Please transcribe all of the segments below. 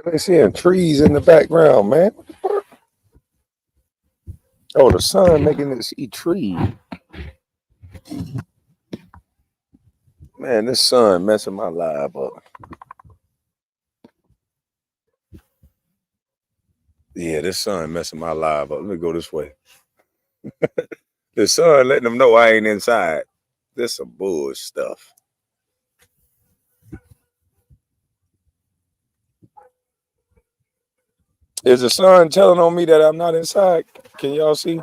They seeing trees in the background, man. Oh, the sun making it see trees. Man, this sun messing my live up. Yeah, this sun messing my live up. Let me go this way. The sun letting them know I ain't inside. This some bull stuff. Is the sun telling on me that I'm not inside? Can y'all see?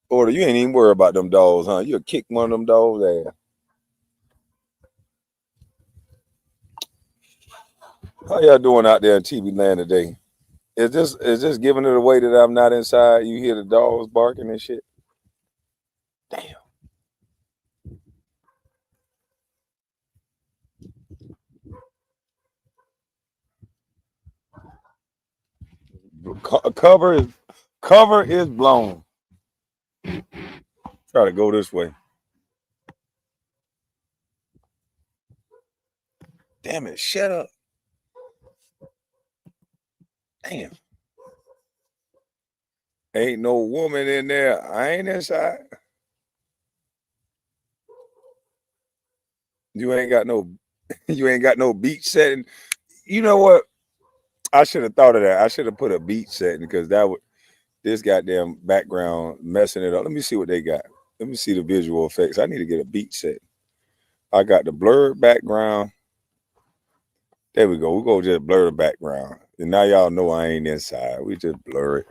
Or you ain't even worried about them dogs, huh? You'll kick one of them dogs ass. How y'all doing out there in TV land today? Is this giving it away that I'm not inside? You hear the dogs barking and shit? Damn. Cover is blown. Try to go this way. Damn it, shut up. Damn. Ain't no woman in there. I ain't inside. You ain't got no beach setting. You know what? I should have thought of that. I should have put a beach setting because this goddamn background messing it up. Let me see what they got. Let me see the visual effects. I need to get a beach set. I got the blurred background. There we go. We're going to just blur the background. And now y'all know I ain't inside. We just blur it.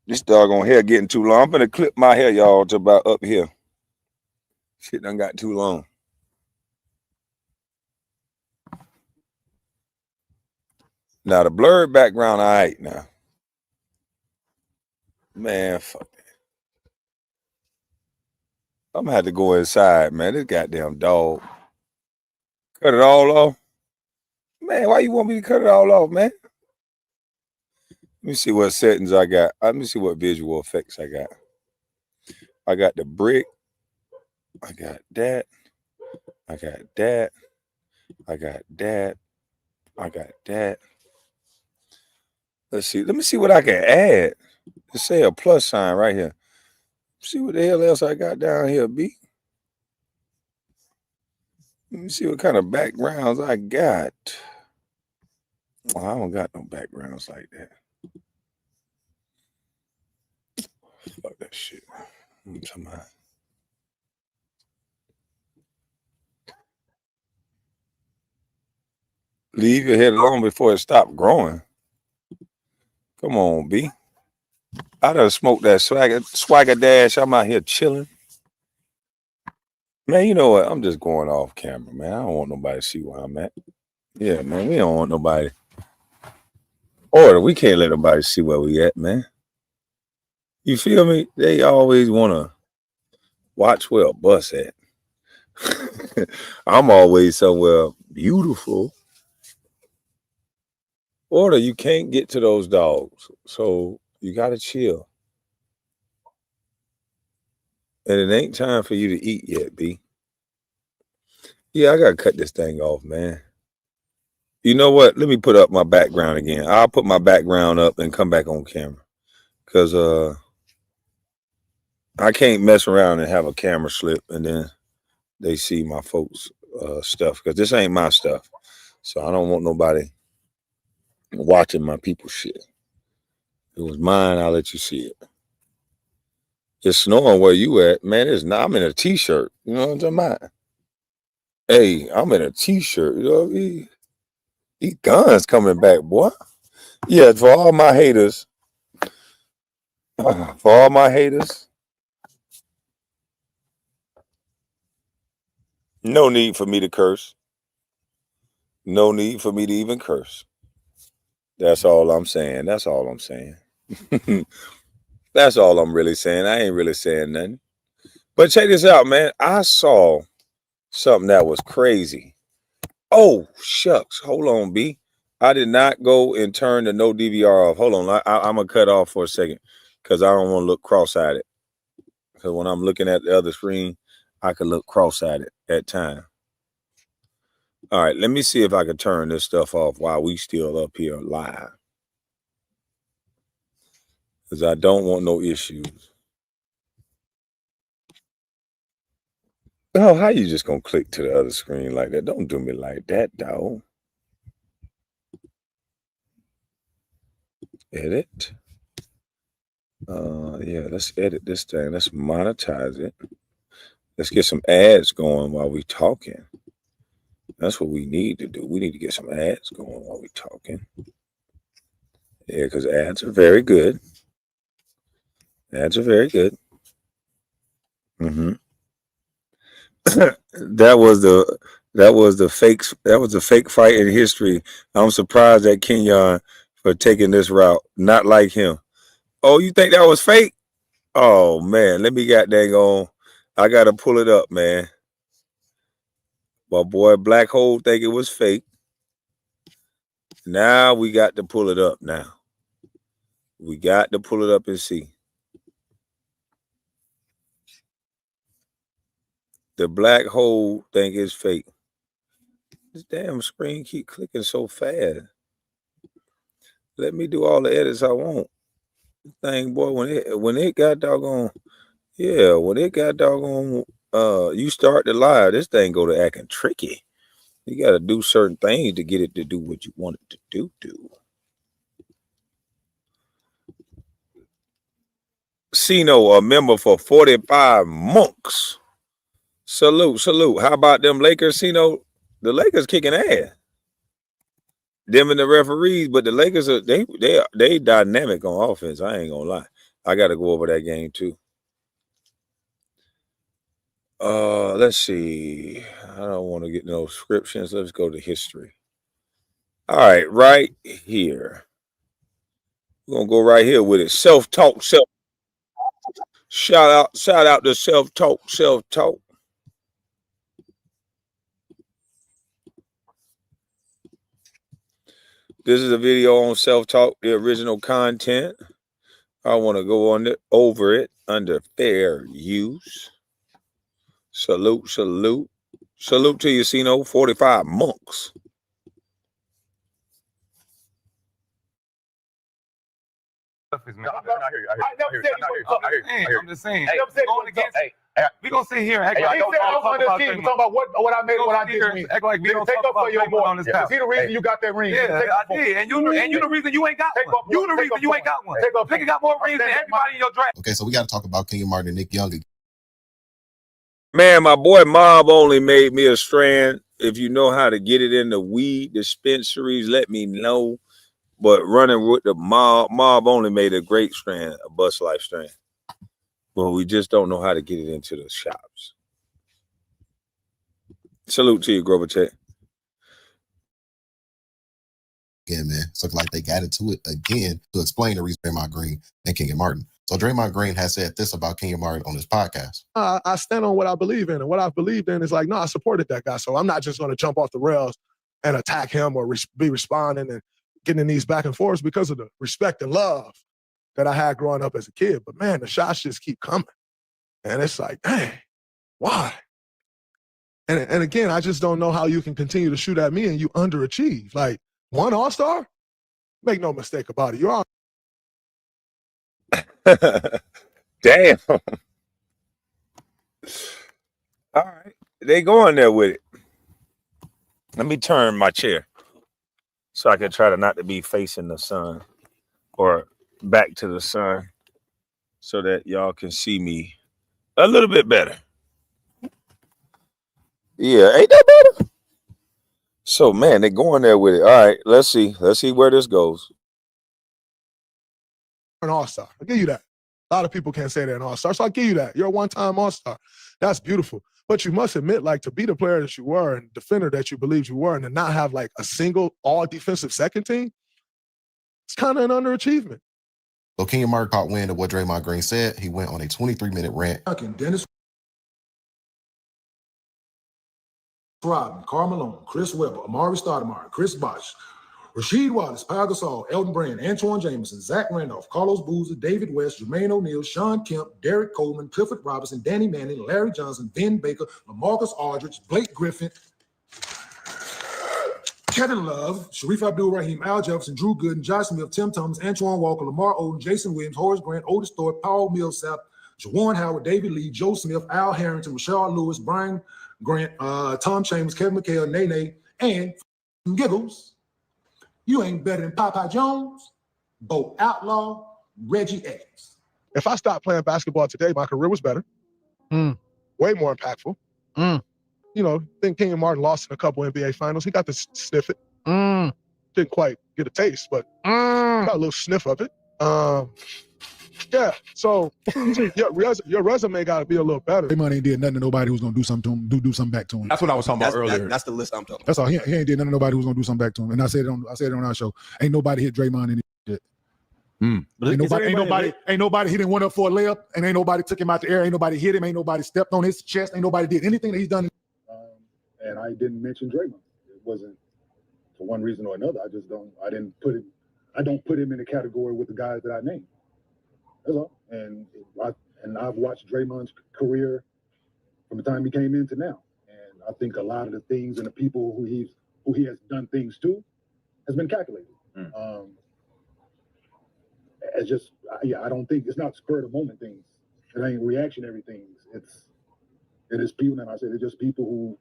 This doggone hair getting too long. I'm going to clip my hair, y'all, to about up here. Shit done got too long. Now, the blurred background, all right now. Man, fuck that. I'm going to have to go inside, man. This goddamn dog. Cut it all off? Man, why you want me to cut it all off, man? Let me see what settings I got. Let me see what visual effects I got. I got the brick. I got that. I got that. I got that. I got that. Let's see. Let me see what I can add. Let's say a plus sign right here. See what the hell else I got down here, B. Let me see what kind of backgrounds I got. Oh, I don't got no backgrounds like that. Fuck that shit. I'm talking about. Leave your head alone before it stops growing. Come on, B. I done smoked that swagger dash. I'm out here chilling. Man, you know what? I'm just going off camera, man. I don't want nobody to see where I'm at. Yeah, man. We don't want nobody. Or we can't let nobody see where we at, man. You feel me? They always want to watch where a bus at. I'm always somewhere beautiful. Or you can't get to those dogs. So you got to chill. And it ain't time for you to eat yet, B. Yeah, I got to cut this thing off, man. You know what? Let me put up my background again. I'll put my background up and come back on camera. Because I can't mess around and have a camera slip and then they see my folks' stuff. Because this ain't my stuff. So I don't want nobody watching my people's shit. If it was mine, I'll let you see it. It's snowing where you at. Man, it's not. I'm in a t-shirt. You know what I'm talking about? Hey, I'm in a t-shirt. You know, these guns coming back, boy. Yeah, for all my haters. For all my haters. No need for me to curse. No need for me to even curse. That's all I'm saying. That's all I'm saying. That's all I'm really saying. I ain't really saying nothing. But check this out, man. I saw something that was crazy. Oh, shucks. Hold on, B. I did not go and turn the no DVR off. Hold on. I'm going to cut off for a second because I don't want to look cross-eyed. Because when I'm looking at the other screen, I could look cross-eyed at time. All right, let me see if I can turn this stuff off while we still up here live. Because I don't want no issues. Oh, how you just going to click to the other screen like that? Don't do me like that, dog. Edit. Yeah, let's edit this thing. Let's monetize it. Let's get some ads going while we talking. That's what we need to do. We need to get some ads going while we talking. Yeah, because ads are very good. Ads are very good. Mm-hmm. that was the fake fight in history. I'm surprised at Kenyon for taking this route. Not like him. Oh, you think that was fake? Oh man, let me get dang on. I gotta pull it up, man. My boy Black Hole think it was fake. Now we got to pull it up now. We got to pull it up and see. The Black Hole think it's fake. This damn screen keep clicking so fast. Let me do all the edits I want. Thing, boy, when it got doggone, yeah, when it got doggone, you start the live, this thing go to acting tricky. You got to do certain things to get it to do what you want it to do. Cino, a member for 45 months. Salute. How about them Lakers, Cino? The Lakers kicking ass. Them and the referees, but the Lakers are they dynamic on offense. I ain't gonna lie. I got to go over that game too. Let's see. I don't want to get no descriptions. Let's go to history. All right, right here. We're gonna go right here with it. Self-talk. Shout out to self-talk. This is a video on self-talk, the original content. I want to go over it under fair use. Salute to you, Cino. 45 monks. I hear you. I'm just saying. We gonna sit here and act like we talking about what I made, what I did. Act like we don't talk about your boy on this house. He the reason you got that ring. Yeah, I did. And you the reason you ain't got one. You the reason you ain't got one. Nigga got more rings than everybody in your draft. Okay, so we got to talk about Kenyon Martin and Nick Young. Man, my boy Mob only made me a strand. If you know how to get it in the weed dispensaries, let me know. But running with the Mob only made a great strand, a Bust Life strand. But we just don't know how to get it into the shops. Salute to you, Grover Tech. Again, man, it's looking like they got into it again to explain the reason Draymond Green and Kenyon Martin. So Draymond Green has said this about Kenyon Martin on his podcast. I stand on what I believe in, and what I believed in is like, no, I supported that guy. So I'm not just going to jump off the rails and attack him or be responding and getting in these back and forths because of the respect and love that I had growing up as a kid. But man, the shots just keep coming. And it's like, dang, why? And again, I just don't know how you can continue to shoot at me and you underachieve. Like, one All-Star? Make no mistake about it. You're on. Damn. All right. They going there with it. Let me turn my chair so I can try to not to be facing the sun or back to the sun so that y'all can see me a little bit better. Yeah, ain't that better? So, man, they're going there with it. All right, let's see. Let's see where this goes. An All-Star. I'll give you that. A lot of people can't say they're an All-Star, so I'll give you that. You're a one-time All-Star. That's beautiful. But you must admit, like, to be the player that you were and defender that you believed you were and to not have, like, a single all-defensive second team, it's kind of an underachievement. So Kenyon Martin caught wind of what Draymond Green said. He went on a 23-minute rant. Dennis Rodman, Karl Malone, Chris Webber, Amari Stoudemire, Chris Bosh, Rasheed Wallace, Pau Gasol, Elton Brand, Antoine Jameson, Zach Randolph, Carlos Boozer, David West, Jermaine O'Neal, Sean Kemp, Derek Coleman, Clifford Robinson, Danny Manning, Larry Johnson, Vin Baker, LaMarcus Aldridge, Blake Griffin, Kevin Love, Sharif Abdul-Rahim, Al Jefferson, Drew Gooden, Josh Smith, Tim Thomas, Antoine Walker, Lamar Odom, Jason Williams, Horace Grant, Otis Thorpe, Paul Millsap, Jawan Howard, David Lee, Joe Smith, Al Harrington, Rashard Lewis, Brian Grant, Tom Chambers, Kevin McHale, Nene, and Giggles. You ain't better than Papa Jones, Bo Outlaw, Reggie Evans. If I stopped playing basketball today, my career was better. Way more impactful. You know, I think Kenyon Martin lost in a couple NBA finals. He got to sniff it. Didn't quite get a taste, but got a little sniff of it. Yeah, so your resume got to be a little better. Draymond ain't did nothing to nobody who's gonna do something to him, do something back to him. That's what I was talking about earlier. That's the list I'm talking about. That's all. He ain't did nothing to nobody who's gonna do something back to him. And I said it on our show. Ain't nobody hit Draymond in shit. Ain't nobody hit him one up for a layup, and ain't nobody took him out the air. Ain't nobody hit him. Ain't nobody stepped on his chest. Ain't nobody did anything that he's done. And I didn't mention Draymond. It wasn't for one reason or another. I don't put him in the category with the guys that I named. That's all. And I've watched Draymond's career from the time he came in to now. And I think a lot of the things and the people who he has done things to has been calculated. I don't think it's not spur of the moment things. It ain't reactionary things. It is people, and I said it's just people who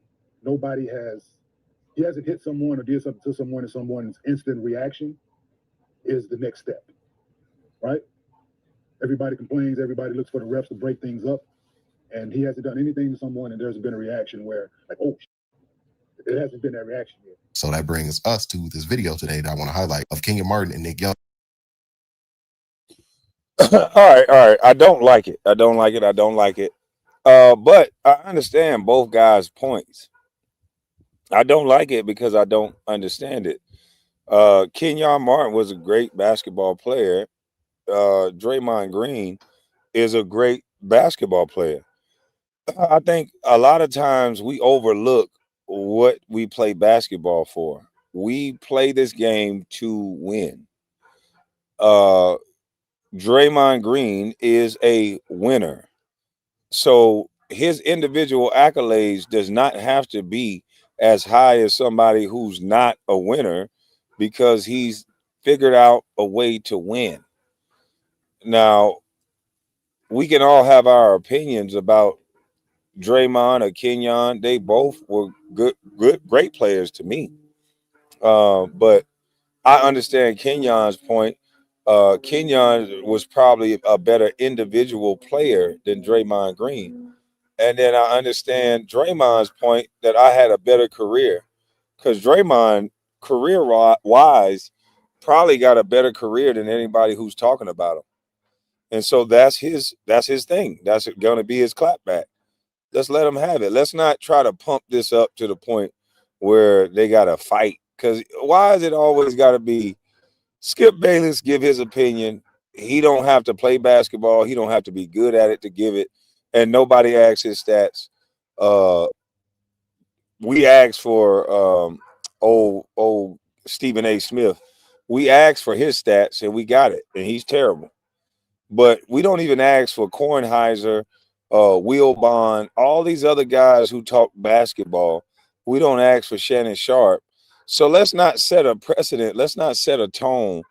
he hasn't hit someone or did something to someone, and someone's instant reaction is the next step, right? Everybody complains, everybody looks for the refs to break things up, and he hasn't done anything to someone, and there's been a reaction where, like, oh, it hasn't been that reaction yet. So that brings us to this video today that I want to highlight of Kenyon Martin and Nick Young. All right. I don't like it. But I understand both guys' points. I don't like it because I don't understand it. Kenyon Martin was a great basketball player. Draymond Green is a great basketball player. I think a lot of times we overlook what we play basketball for. We play this game to win. Draymond Green is a winner. So his individual accolades does not have to be as high as somebody who's not a winner because he's figured out a way to win. Now, we can all have our opinions about Draymond or Kenyon. They both were great players to me. But I understand Kenyon's point. Kenyon was probably a better individual player than Draymond Green. And then I understand Draymond's point that I had a better career because Draymond, career-wise, probably got a better career than anybody who's talking about him. And so that's his thing. That's going to be his clapback. Let's let him have it. Let's not try to pump this up to the point where they got to fight. Because why is it always got to be Skip Bayless give his opinion? He don't have to play basketball. He don't have to be good at it to give it. And nobody asks his stats. We asked for old Stephen A. Smith. We asked for his stats, and we got it. And he's terrible. But we don't even ask for Kornheiser, Will Bond, all these other guys who talk basketball. We don't ask for Shannon Sharp. So let's not set a precedent. Let's not set a tone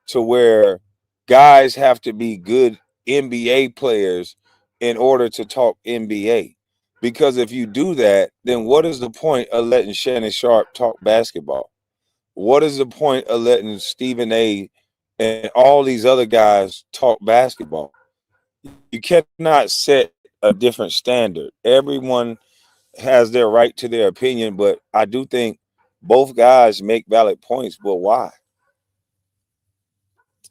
to where guys have to be good NBA players in order to talk NBA. Because if you do that, then what is the point of letting Shannon Sharp talk basketball? What is the point of letting Stephen A. and all these other guys talk basketball? You cannot set a different standard. Everyone has their right to their opinion, but I do think both guys make valid points, but why?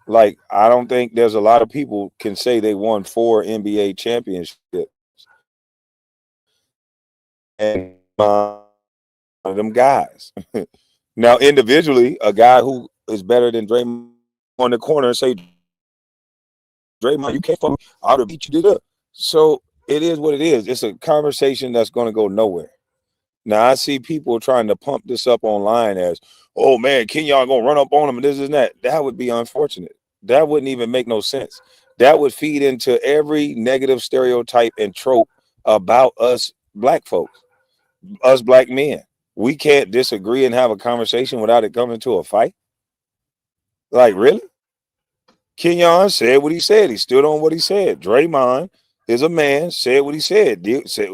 Like, I don't think there's a lot of people can say they won 4 NBA championships. And them guys. Now, individually, a guy who is better than Draymond on the corner and say, Draymond, you can't fuck me. I would have beat you to the. So it is what it is. It's a conversation that's going to go nowhere. Now I see people trying to pump this up online as, oh man, Kenyon gonna run up on him and this and that. That would be unfortunate. That wouldn't even make no sense. That would feed into every negative stereotype and trope about us black folks, us black men. We can't disagree and have a conversation without it coming to a fight. Like, really? Kenyon said what he said. He stood on what he said. Draymond is a man, said what he said,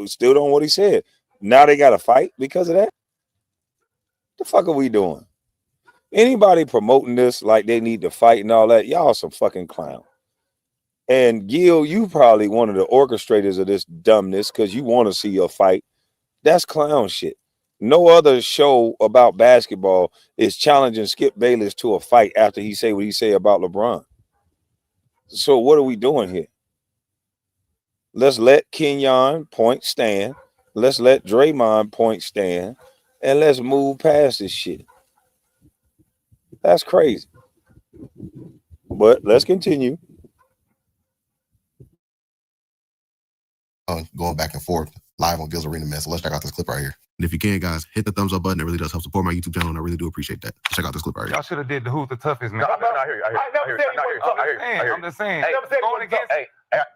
stood on what he said. Now they got to fight because of that? The fuck are we doing? Anybody promoting this like they need to fight and all that, y'all some fucking clown. And Gil, you probably one of the orchestrators of this dumbness because you want to see a fight. That's clown shit. No other show about basketball is challenging Skip Bayless to a fight after he say what he say about LeBron. So what are we doing here? Let's let Kenyon point stand. Let's let Draymond point stand. And let's move past this shit. That's crazy. But let's continue. Going back and forth live on Gil's Arena, man. So let's check out this clip right here. And if you can, guys, hit the thumbs up button. It really does help support my YouTube channel, and I really do appreciate that. Check out this clip right here. Y'all should have did the who's the toughest, man. I hear you. I'm just saying. Going against.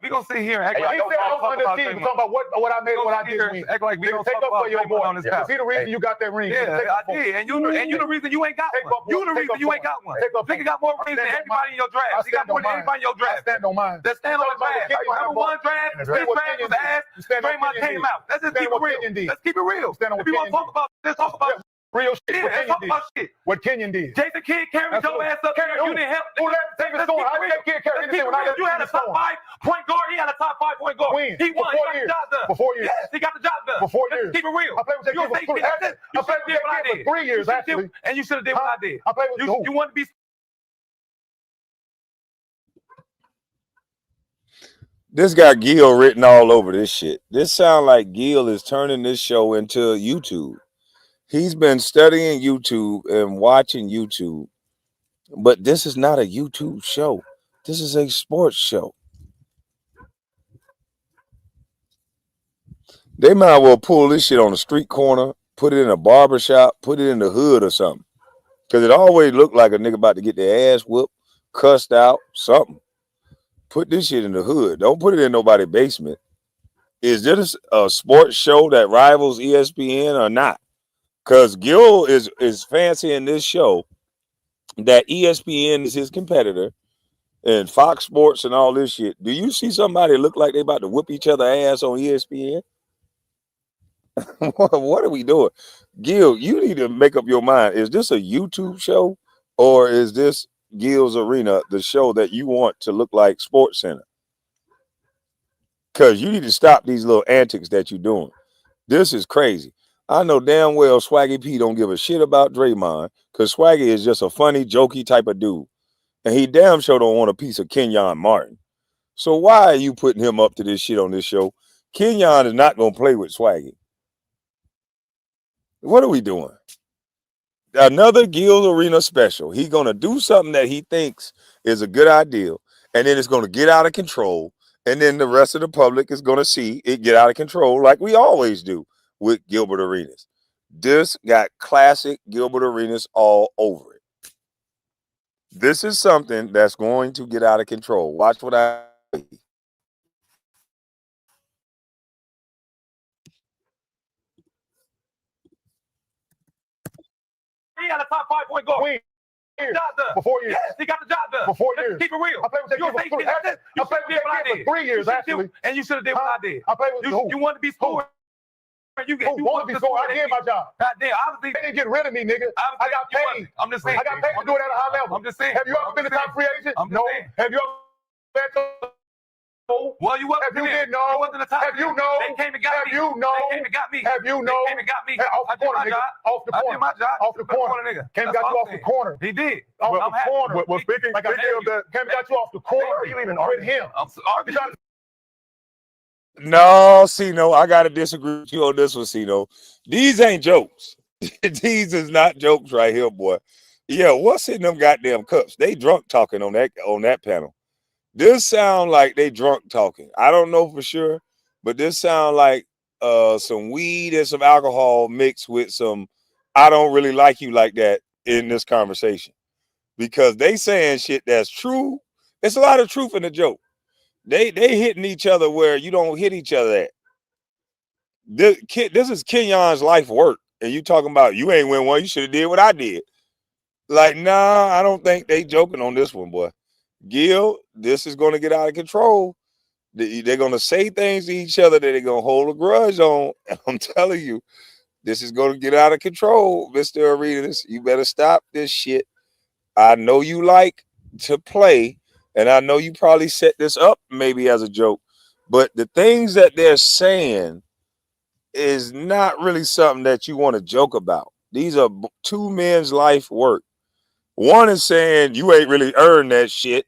We gonna sit here and act like he said I was on the team. Talking about what I made, what I did. Act like we don't take talk up for about your boy. on this house. See the reason you got that ring? Yeah, I did. And you the reason you ain't got one. You the reason you ain't got one. Nigga got more rings than everybody in your draft. He got more than everybody in your draft. Stand on mine. Let's stand on the draft. Number one draft. This draft was ass. Draymond came out. Let's just keep it real. Let's keep it real. If you want to talk about, let's talk about real shit. yeah, let's talk about shit. What Kenyon did. Jason Kidd carried your ass up there. You didn't help. Who let David Stone? How did that kid carry anything when I let You had a top 5 point guard. He had a top 5 point guard. When? He won. He got the job done. For 4 years. Yes, he got the job done. For 4 Let's years. keep it real. I played with that kid for 3 years. You should have did what I did. For 3 years, actually. And you should have did what I did. I played with who? You want to be. This got Gil written all over this shit. This sound like Gil is turning this show into YouTube. He's been studying YouTube and watching YouTube, but this is not a YouTube show. This is a sports show. They might well pull this shit on a street corner, put it in a barber shop, put it in the hood or something. Because it always looked like a nigga about to get their ass whooped, cussed out, something. Put this shit in the hood. Don't put it in nobody's basement. Is this a sports show that rivals ESPN or not? Because Gil is fancying this show that ESPN is his competitor and Fox Sports and all this shit. Do you see somebody look like they about to whoop each other ass on ESPN? What are we doing? Gil, you need to make up your mind. Is this a YouTube show or is this Gil's Arena, the show that you want to look like Sports Center? Because you need to stop these little antics that you're doing. This is crazy. I know damn well Swaggy P don't give a shit about Draymond because Swaggy is just a funny, jokey type of dude. And he damn sure don't want a piece of Kenyon Martin. So why are you putting him up to this shit on this show? Kenyon is not going to play with Swaggy. What are we doing? Another Gil's Arena special. He's going to do something that he thinks is a good idea, and then it's going to get out of control, and then the rest of the public is going to see it get out of control like we always do with Gilbert Arenas. This got classic Gilbert Arenas all over it. This is something that's going to get out of control. Watch what I... He had a top 5 point guard. For 4 years. Yes, he got the job done. For 4 years. Keep it real. I played with that kid for 3 years, actually. And you should have did what I did. I played with you want to be scored. You want to be scored. I did my job. Goddamn, obviously. They didn't get rid of me, nigga. I got paid. I'm just saying. I got paid to do it at a high level. I'm just saying. Have you ever been a top free agent? No. Have you ever... Well, you wasn't. Have you did know? You wasn't the top. Have you know? They came and got Have me. you know? They came and got me. Have you know? They came and got me. Hey, off the corner, nigga. Off the corner. I did my job. Off the corner. Nigga. Came and got you off the corner. He did. Off the corner. Well, speaking of that, came and got you off the corner. You even with him. I'm arguing. No, Cino, I gotta disagree with you on this one, Cino. These ain't jokes. These is not jokes right here, boy. Yeah, what's in them goddamn cups? They drunk talking on that panel. This sound like they drunk talking. I don't know for sure, but this sound like some weed and some alcohol mixed with some I don't really like you like that in this conversation. Because they saying shit that's true. There's a lot of truth in the joke. They hitting each other where you don't hit each other at. This is Kenyon's life work. And you talking about you ain't win one, you should have did what I did. Like, nah, I don't think they joking on this one, boy. Gil, this is going to get out of control. They're going to say things to each other that they're going to hold a grudge on. And I'm telling you, this is going to get out of control, Mr. Arenas. You better stop this shit. I know you like to play, and I know you probably set this up maybe as a joke, but the things that they're saying is not really something that you want to joke about. These are two men's life work. One is saying you ain't really earned that shit.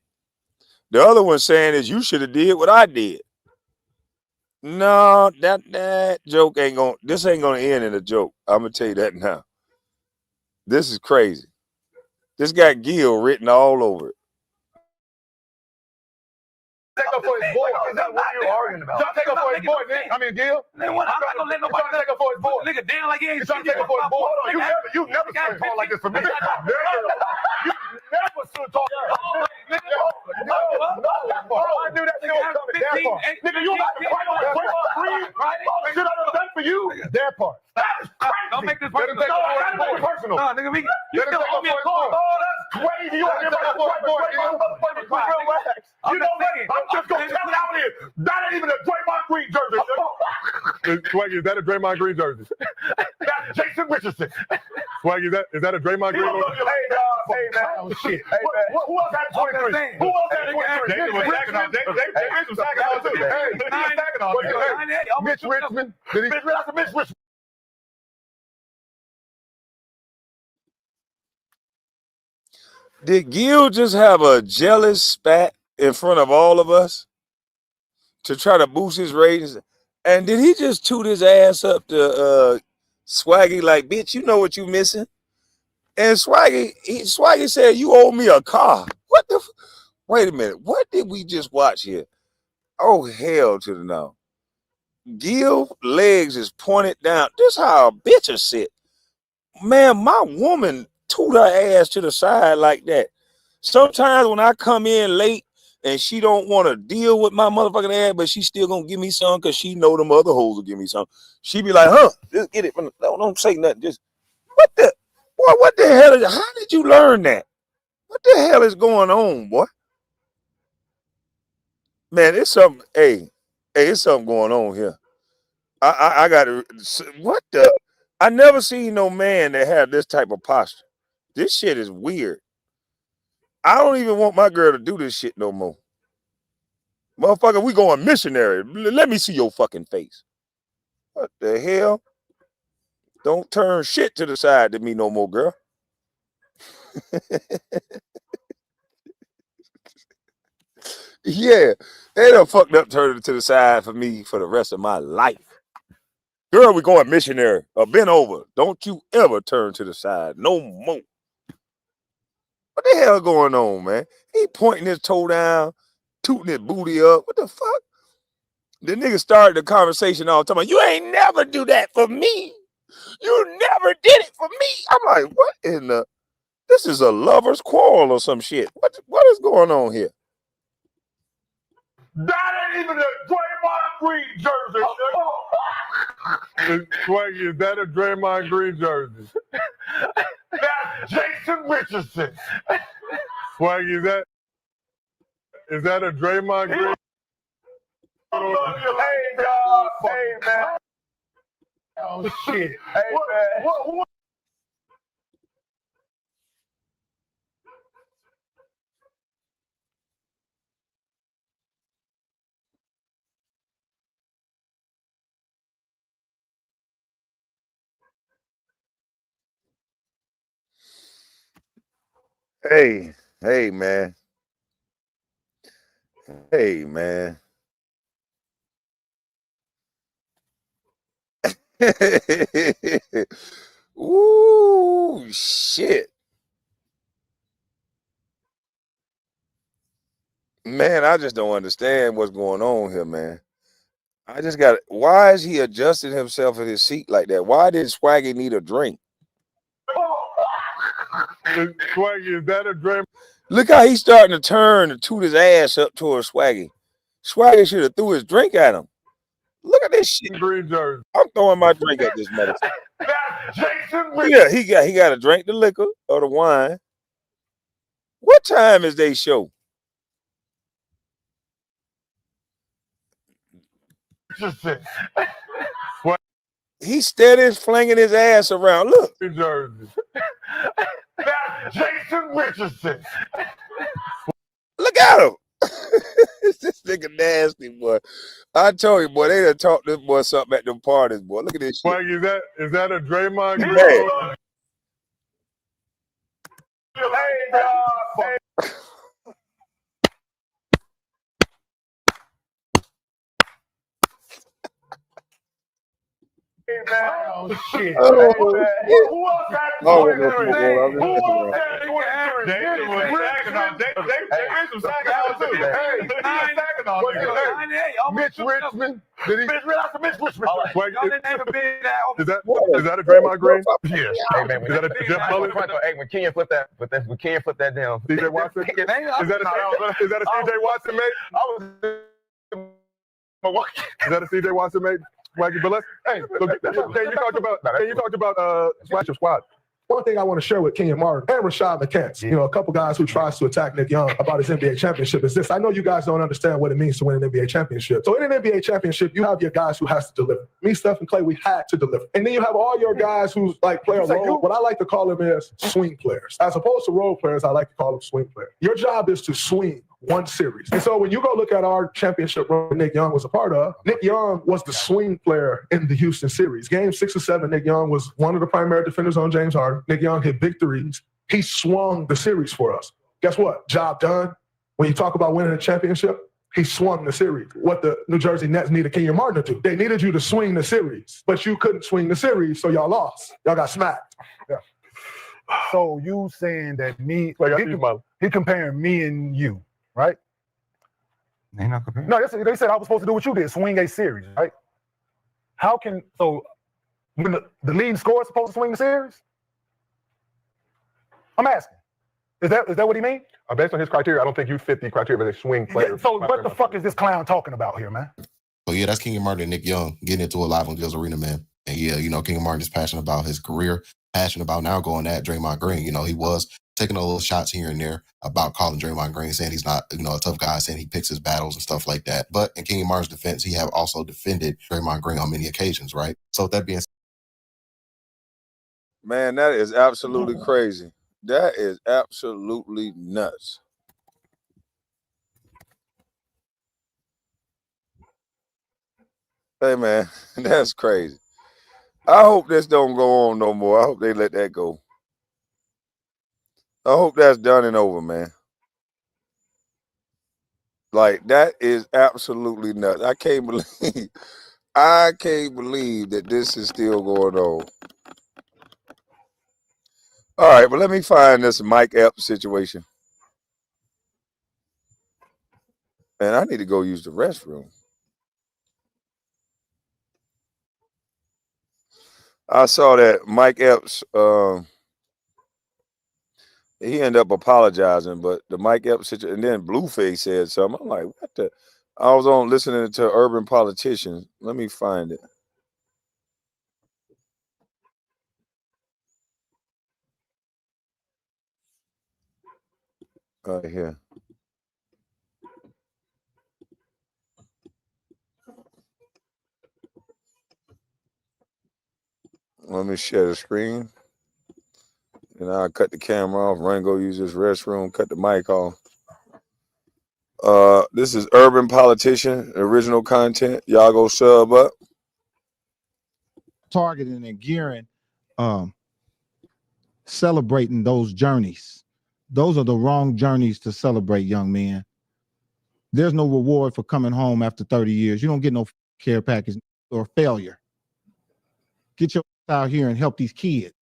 The other one saying is you should have did what I did. No, that joke ain't gonna. This ain't gonna end in a joke. I'm gonna tell you that now. This is crazy. This got Gil written all over it. Take up for his boy. Is that what you're arguing about? Trying to take up for his boy, nigga. I mean, Gil. I'm not gonna let nobody take up for his boy. Nigga, down like he ain't trying to take up for his boy. You never should talk like this for me. You never should talk like this. No. I knew that shit was coming. That part. Nigga, you about to fight on that part. Shit I done done for you. That part. That is crazy. Don't make this personal. No, I gotta make it personal. No, nigga, you still owe me a call. That's crazy. You want to take up for his boy. You know what? I'm just gonna tell it out here. That ain't even a Draymond Green jersey. Swaggy, is that a Draymond Green jersey? That's Jason Richardson. Swaggy, is that a Draymond Green jersey? Hey, man. Oh, shit. Hey, man. Who else had 23? Who else had 23? Jason was stacking on. Jason was stacking on, too. Hey, stacking on. Mitch Richmond. That's Mitch Richmond. Did Gil just have a jealous spat in front of all of us to try to boost his ratings? And did he just toot his ass up to Swaggy like, bitch, you know what you missing? And Swaggy said, you owe me a car. What the? Wait a minute. What did we just watch here? Oh, hell to the no. Gil legs is pointed down. This how a bitch is sit. Man, my woman toot her ass to the side like that. Sometimes when I come in late and she don't want to deal with my motherfucking ass, but she still gonna give me some because she know them other hoes will give me some. She be like, huh, just get it. Don't say nothing. Just what the boy, what the hell is how did you learn that? What the hell is going on, boy? Man, it's something, it's something going on here. I got to what the I never seen no man that had this type of posture. This shit is weird. I don't even want my girl to do this shit no more. Motherfucker, we going missionary. Let me see your fucking face. What the hell? Don't turn shit to the side to me no more, girl. Yeah, they done fucked up turning it to the side for me for the rest of my life. Girl, we going missionary. Bend over. Don't you ever turn to the side no more. What the hell going on, man? He pointing his toe down, tooting his booty up. What the fuck? The nigga started the conversation all talking about, you ain't never do that for me. You never did it for me. I'm like, what in the? This is a lover's quarrel or some shit. What is going on here? That ain't even a Draymond Green jersey. Swaggy, is that a Draymond Green jersey? That's Jason Richardson. Swaggy, is that a Draymond Green? Hey, dog. Hey, man. Oh, shit. Hey, man. What? Hey, man. Hey, man. Ooh, shit. Man, I just don't understand what's going on here, man. I just got. Why is he adjusting himself in his seat like that? Why did Swaggy need a drink? Swaggy, is that a Draymond? Look how he's starting to turn and toot his ass up towards Swaggy. Swaggy should have threw his drink at him. Look at this shit. Green jersey. I'm throwing my drink at this motherfucker. Jason Yeah, he got to drink the liquor or the wine. What time is they show? Richardson. He steady flinging his ass around. Look. Green jersey. Jason Richardson. Look at him. This nigga nasty, boy. I told you, boy, they done taught this boy something at them parties, boy. Look at this shit. Swaggy, is that a Draymond Green? Hey. Oh shit! Oh, Who was that? Oh, Who was that? Mitch Richmond. Did he? Mitch Richmond. Is that a Draymond Green? Yes. Hey man, Is that a Jeff Mullen? Hey, when Kenyon flip that down. CJ Watson. Is that a CJ Watson, mate? Is that a CJ Watson, mate? But let's, hey, look, can you talk about Smash Your Squad? One thing I want to share with Kenyon Martin and Rashad McCants, you know, a couple guys who tries to attack Nick Young about his NBA championship is this. I know you guys don't understand what it means to win an NBA championship. So in an NBA championship, you have your guys who has to deliver. Me, Steph, and Clay, we had to deliver. And then you have all your guys who like play a role. What I like to call them is swing players. As opposed to role players, I like to call them swing players. Your job is to swing one series. And so when you go look at our championship run Nick Young was a part of, Nick Young was the swing player in the Houston series. Game 6 or 7, Nick Young was one of the primary defenders on James Harden. Nick Young hit big threes. He swung the series for us. Guess what? Job done. When you talk about winning a championship, he swung the series. What the New Jersey Nets needed Kenyon Martin to do. They needed you to swing the series, but you couldn't swing the series, so y'all lost. Y'all got smacked. Yeah. So you saying that he comparing me and you, right? They not comparing. No, they said I was supposed to do what you did, swing a series, right? How can when the leading scorer is supposed to swing the series? I'm asking. Is that what he mean? Based on his criteria, I don't think you fit the criteria as a swing player. Yeah, so what the fuck is this clown talking about here, man? So yeah, that's Kenyon Martin and Nick Young getting into it live on Gil's Arena, man. And yeah, you know, Kenyon Martin is passionate about his career, passionate about now going at Draymond Green. You know, he was taking a little shots here and there about calling Draymond Green, saying he's not, you know, a tough guy, saying he picks his battles and stuff like that. But in Kenyon Martin's defense, he have also defended Draymond Green on many occasions, right? So with that being said, Man, that is absolutely crazy. That is absolutely nuts. Hey, man, that's crazy. I hope this don't go on no more. I hope they let that go. I hope that's done and over, man. Like, that is absolutely nuts. I can't believe that this is still going on. All right, but let me find this Mike Epps situation. Man, I need to go use the restroom. I saw that Mike Epps, he ended up apologizing, but the Mike Epps situation, and then Blueface said something. I'm like, what the? I was on listening to Urban Politicians. Let me find it. Right here. Let me share the screen. And I'll cut the camera off, run, go use this restroom, cut the mic off. This is Urban Politician, original content. Y'all go sub up. Targeting and gearing, celebrating those journeys. Those are the wrong journeys to celebrate, young men. There's no reward for coming home after 30 years. You don't get no care package or failure. Get your out here and help these kids.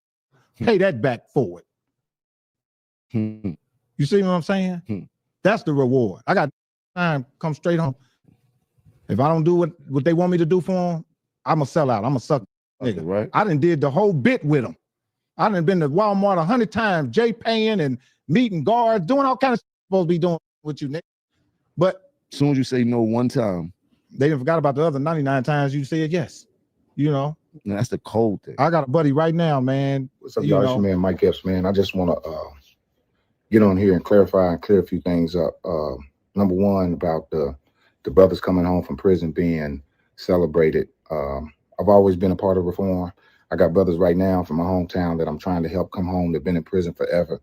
Pay that back forward. You see what I'm saying? That's the reward. I got time, come straight home. If I don't do what they want me to do for them, I'm a sellout. I'm a suck nigga. Right. I done did the whole bit with them. I done been to Walmart 100 times, Jay paying and meeting guards, doing all kinds of stuff supposed to be doing with you, nigga. But as soon as you say no one time, they done forgot about the other 99 times you said yes. You know, and that's the cold thing. I got a buddy right now, man. What's up, y'all? It's your man Mike Epps, man. I just want to get on here and clarify and clear a few things up. Number one, about the brothers coming home from prison being celebrated. I've always been a part of reform. I got brothers right now from my hometown that I'm trying to help come home. They've been in prison forever.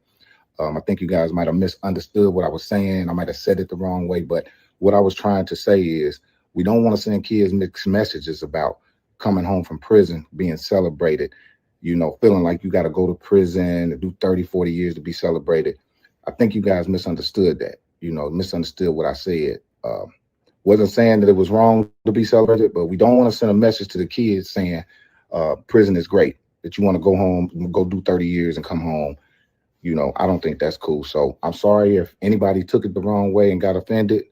I think you guys might have misunderstood what I was saying. I might have said it the wrong way, but what I was trying to say is we don't want to send kids mixed messages about coming home from prison, being celebrated, you know, feeling like you got to go to prison and do 30, 40 years to be celebrated. I think you guys misunderstood that, you know, misunderstood what I said. Wasn't saying that it was wrong to be celebrated, but we don't want to send a message to the kids saying prison is great, that you want to go home, go do 30 years and come home. You know, I don't think that's cool. So I'm sorry if anybody took it the wrong way and got offended.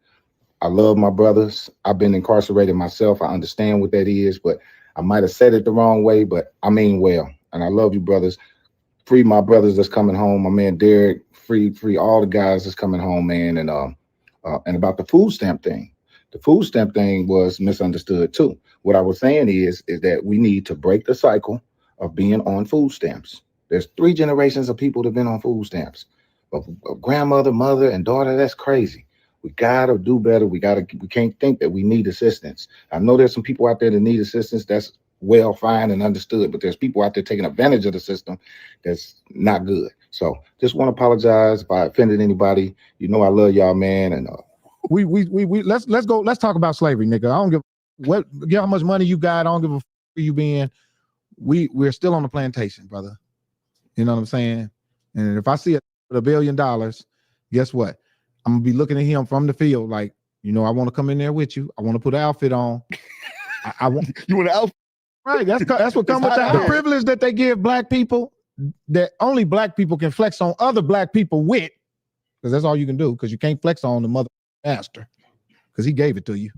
I love my brothers. I've been incarcerated myself. I understand what that is, but I might have said it the wrong way, but I mean well. And I love you, brothers. Free my brothers that's coming home. My man Derek, free all the guys that's coming home, man. And about the food stamp thing. The food stamp thing was misunderstood too. What I was saying is that we need to break the cycle of being on food stamps. There's 3 generations of people that have been on food stamps. A grandmother, mother, and daughter, that's crazy. We gotta do better. We can't think that we need assistance. I know there's some people out there that need assistance. That's well, fine, and understood. But there's people out there taking advantage of the system that's not good. So just want to apologize if I offended anybody. You know I love y'all, man. And we let's go. Let's talk about slavery, nigga. I don't give how much money you got. I don't give a fuck where you been. We're still on the plantation, brother. You know what I'm saying? And if I see $1 billion, guess what? I'm gonna be looking at him from the field like, you know, I want to come in there with you. I want to put an outfit on. I want you want an outfit, right? That's what comes with the privilege that they give black people. That only black people can flex on other black people with, because that's all you can do. Because you can't flex on the mother master, because he gave it to you.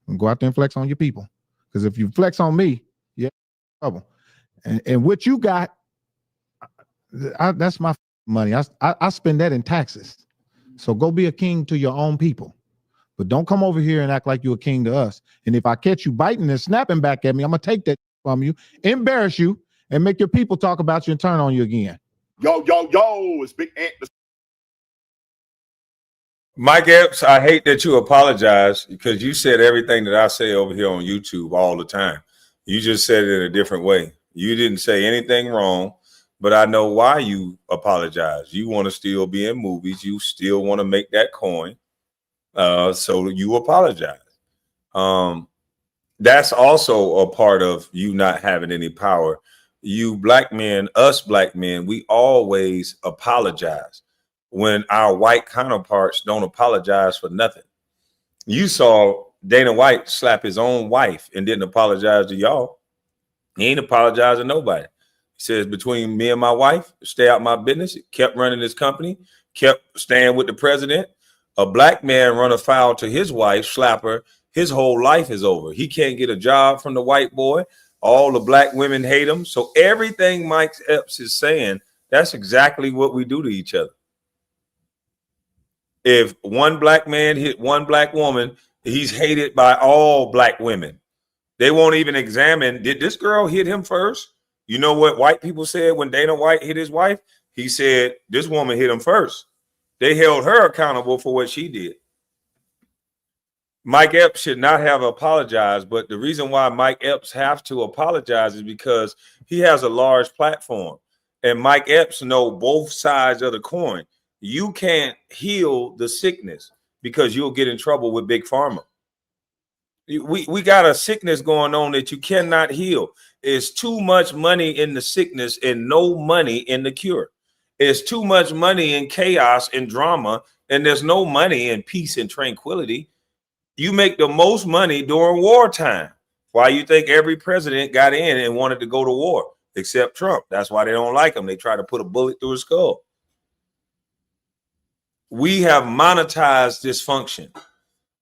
And go out there and flex on your people. Because if you flex on me, you're in trouble. And what you got, that's my money. I spend that in taxes. So go be a king to your own people. But don't come over here and act like you're a king to us. And if I catch you biting and snapping back at me, I'm going to take that from you, embarrass you, and make your people talk about you and turn on you again. Yo, it's Big Ant. Mike Epps, I hate that you apologize because you said everything that I say over here on YouTube all the time. You just said it in a different way. You didn't say anything wrong. But I know why you apologize. You want to still be in movies. You still want to make that coin. So you apologize. That's also a part of you not having any power. You black men, us black men, we always apologize when our white counterparts don't apologize for nothing. You saw Dana White slap his own wife and didn't apologize to y'all. He ain't apologized to nobody. He says, between me and my wife, stay out my business. Kept running his company, kept staying with the president. A black man run afoul to his wife, slap her. His whole life is over. He can't get a job from the white boy. All the black women hate him. So everything Mike Epps is saying, that's exactly what we do to each other. If one black man hit one black woman, he's hated by all black women. They won't even examine, did this girl hit him first? You know what white people said when Dana White hit his wife? He said, this woman hit him first. They held her accountable for what she did. Mike Epps should not have apologized, but the reason why Mike Epps have to apologize is because he has a large platform. And Mike Epps know both sides of the coin. You can't heal the sickness because you'll get in trouble with Big Pharma. We got a sickness going on that you cannot heal. It's too much money in the sickness and no money in the cure. It's too much money in chaos and drama, and there's no money in peace and tranquility. You make the most money during wartime. Why you think every president got in and wanted to go to war, except Trump? That's why they don't like him. They try to put a bullet through his skull. We have monetized dysfunction.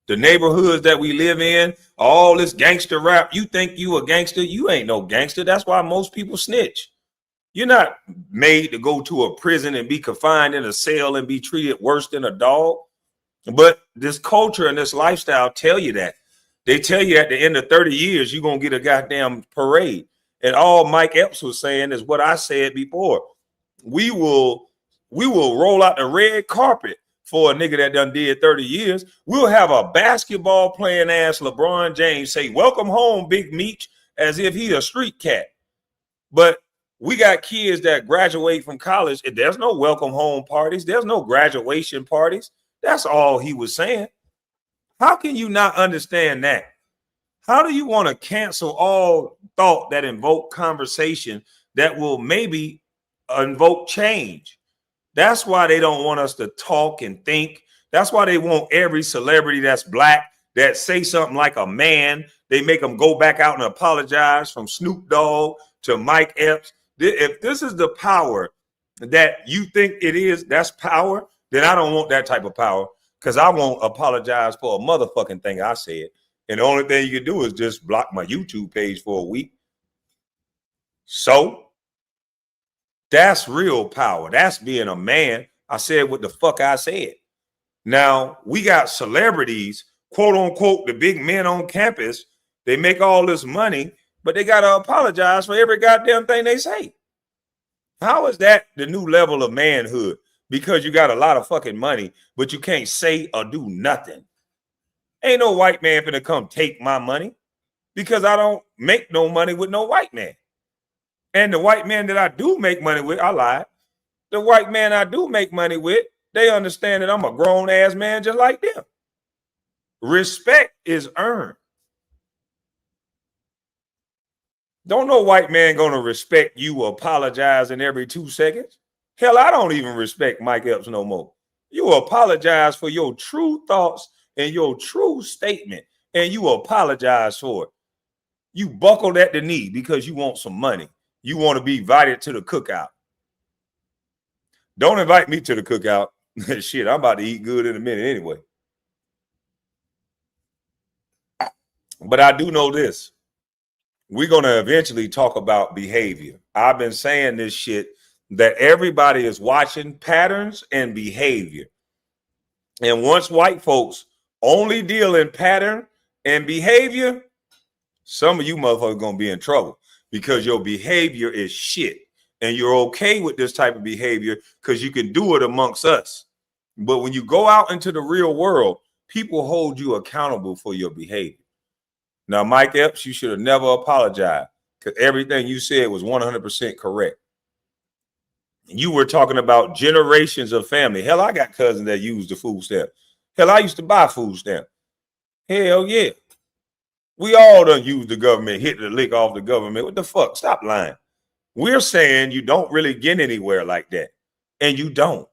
The neighborhoods that we live in, all this gangster rap, you think you a gangster? You ain't no gangster. That's why most people snitch. You're not made to go to a prison and be confined in a cell and be treated worse than a dog. But this culture and this lifestyle tell you that. They tell you at the end of 30 years, you're going to get a goddamn parade. And all Mike Epps was saying is what I said before. We will roll out the red carpet for a nigga that done did 30 years. We'll have a basketball playing ass LeBron James say, welcome home, Big Meech, as if he a street cat. But we got kids that graduate from college. And there's no welcome home parties. There's no graduation parties. That's all he was saying. How can you not understand that? How do you want to cancel all thought that invoke conversation that will maybe invoke change? That's why they don't want us to talk and think. That's why they want every celebrity that's black that say something like a man. They make them go back out and apologize, from Snoop Dogg to Mike Epps. If this is the power that you think it is, that's power, then I don't want that type of power, because I won't apologize for a motherfucking thing I said. And the only thing you can do is just block my YouTube page for a week. So that's real power. That's being a man. I said what the fuck I said. Now, we got celebrities, quote unquote, the big men on campus. They make all this money, but they got to apologize for every goddamn thing they say. How is that the new level of manhood? Because you got a lot of fucking money, but you can't say or do nothing. Ain't no white man finna come take my money, because I don't make no money with no white man. And the white man that I do make money with, I lied. The white man I do make money with, they understand that I'm a grown ass man just like them. Respect is earned. Don't no white man gonna respect you apologizing every 2 seconds. Hell, I don't even respect Mike Epps no more. You apologize for your true thoughts and your true statement, and you apologize for it. You buckled at the knee because you want some money. You want to be invited to the cookout. Don't invite me to the cookout. Shit, I'm about to eat good in a minute anyway. But I do know this. We're going to eventually talk about behavior. I've been saying this shit, that everybody is watching patterns and behavior. And once white folks only deal in pattern and behavior, some of you motherfuckers going to be in trouble, because your behavior is shit. And you're okay with this type of behavior because you can do it amongst us. But when you go out into the real world, people hold you accountable for your behavior. Now, Mike Epps, you should have never apologized, because everything you said was 100% correct. You were talking about generations of family. Hell, I got cousins that use the food stamp. Hell, I used to buy food stamp. Hell yeah. We all done use the government, hit the lick off the government. What the fuck? Stop lying. We're saying you don't really get anywhere like that. And you don't.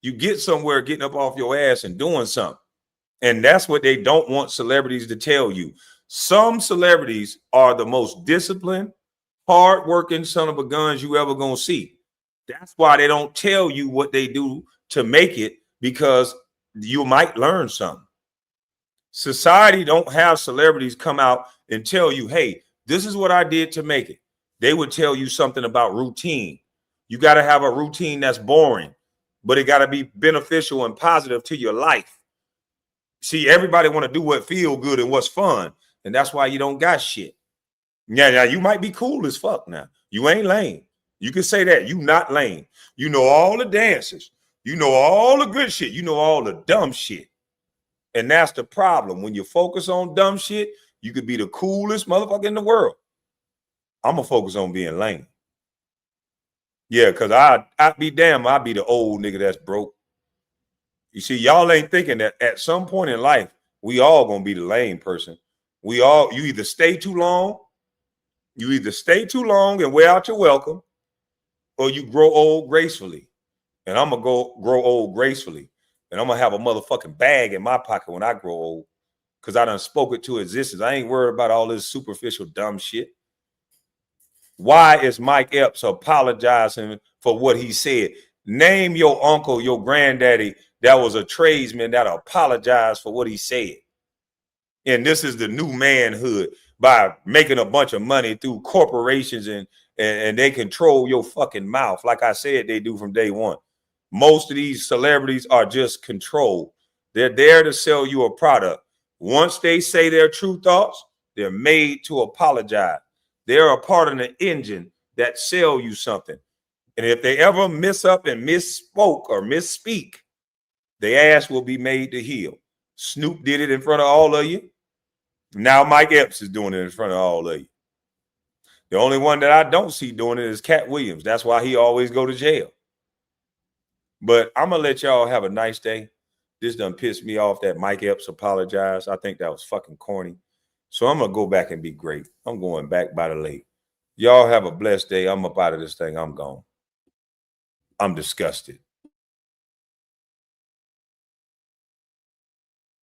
You get somewhere getting up off your ass and doing something. And that's what they don't want celebrities to tell you. Some celebrities are the most disciplined, hard-working son of a guns you ever gonna see. That's why they don't tell you what they do to make it, because you might learn something. Society don't have celebrities come out and tell you, hey, this is what I did to make it. They would tell you something about routine. You got to have a routine that's boring, but it got to be beneficial and positive to your life. See, everybody want to do what feel good and what's fun, and that's why you don't got shit. Yeah, you might be cool as fuck now. You ain't lame. You can say that. You not lame. You know all the dances. You know all the good shit. You know all the dumb shit. And that's the problem. When you focus on dumb shit, you could be the coolest motherfucker in the world. I'm going to focus on being lame. Yeah, because I'd be damn, I'd be the old nigga that's broke. You see, y'all ain't thinking that at some point in life, we all going to be the lame person. You either stay too long and wear out your welcome, or you grow old gracefully. And I'm going to grow old gracefully. And I'm going to have a motherfucking bag in my pocket when I grow old, because I done spoke it to existence. I ain't worried about all this superficial dumb shit. Why is Mike Epps apologizing for what he said? Name your uncle, your granddaddy that was a tradesman that apologized for what he said. And this is the new manhood by making a bunch of money through corporations and they control your fucking mouth. Like I said, they do from day one. Most of these celebrities are just controlled. They're there to sell you a product. Once they say their true thoughts, they're made to apologize. They're a part of the engine that sell you something. And if they ever miss up and misspoke or misspeak, their ass will be made to heal. Snoop did it in front of all of you. Now Mike Epps is doing it in front of all of you. The only one that I don't see doing it is Cat Williams. That's why he always go to jail. But I'm going to let y'all have a nice day. This done pissed me off that Mike Epps apologized. I think that was fucking corny. So I'm going to go back and be great. I'm going back by the lake. Y'all have a blessed day. I'm up out of this thing. I'm gone. I'm disgusted.